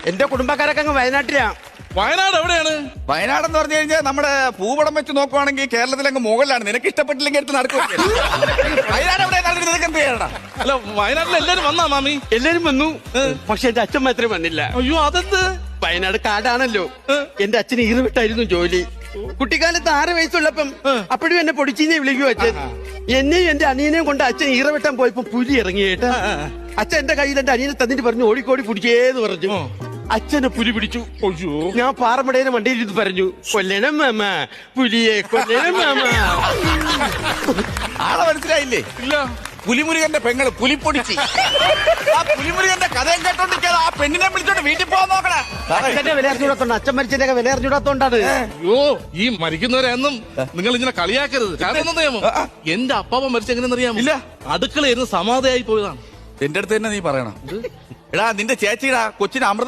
എന്റെ കുടുംബക്കാരൊക്കെ അങ്ങ് വയനാട്ടിലാ. വയനാട് എവിടെയാണ്? വയനാട് എന്ന് പറഞ്ഞു കഴിഞ്ഞാൽ നമ്മുടെ ഭൂപടം വെച്ച് നോക്കുവാണെങ്കിൽ കേരളത്തിലങ്ങ് മുകളിലാണ്. നിനക്ക് ഇഷ്ടപ്പെട്ടില്ലെങ്കിൽ എടുത്ത് നടക്കുക. വയനാട് എവിടെയാണ്? നിനക്ക് എന്ത് ചെയ്യണം? അല്ല, വയനാട്ടിൽ എല്ലാരും വന്നാ മാമി? എല്ലാരും വന്നു, പക്ഷെ എന്റെ അച്ഛൻ മാത്രമേ വന്നില്ല. അയ്യോ, അതെന്ത്? വയനാട് കാടാണല്ലോ. എന്റെ അച്ഛന് ഈറുവിട്ടായിരുന്നു ജോലി. കുട്ടിക്കാലത്ത് 6 വയസ്സുള്ളപ്പം അപ്പോഴും എന്നെ പൊടിച്ചീനെ വിളിക്കൂ അച്ഛൻ. എന്നെയും എന്റെ അനിയനെയും കൊണ്ട് അച്ഛൻ ഈറവെട്ടാൻ പോയപ്പോ പുലി ഇറങ്ങിയേട്ടാ. അച്ഛൻ എന്റെ കയ്യിൽ എന്റെ അനിയനെ തന്നിട്ട് പറഞ്ഞു ഓടിക്കോടി പിടിച്ചേന്ന് പറഞ്ഞു. അച്ഛനെ പുലി പിടിച്ചു. ഞാൻ പാറമടേനെ വണ്ടിയിൽ ഇത് പറഞ്ഞു, കൊല്ലണം മാമ, പുലിയെ കൊല്ലണം മാമ. ആളെ മനസ്സിലായില്ലേ? ഇല്ല. പുലിമുരുകന്റെ പെങ്ങള് പുലിപ്പൊടിച്ച്. ആ പുലിമുരുകന്റെ കഥയും കേട്ടോണ്ടിരിക്കാതെ ആ പെണ്ണിനെ വിളിച്ചോണ്ട് വീട്ടിൽ പോകാൻ നോക്കണേ. അച്ഛന്റെ വില അറിഞ്ഞൂടാത്തോണ്ട്, അച്ഛൻ മരിച്ചതിന്റെ വില അറിഞ്ഞൂടാത്തോണ്ടാണ്. അയ്യോ, ഈ മരിക്കുന്നവരെ എന്നും നിങ്ങൾ ഇങ്ങനെ കളിയാക്കരുത്. കാരണം എന്താ, എന്റെ അപ്പാപ്പ മരിച്ച എങ്ങനെയെന്നറിയാമോ? ഇല്ല. അടുക്കളയിരുന്ന് സമാധിയായി പോയതാണ്. എന്റെ അടുത്ത് തന്നെ നീ പറയണം. എടാ, നിന്റെ ചേച്ചിയുടെ കൊച്ചിന് അമൃത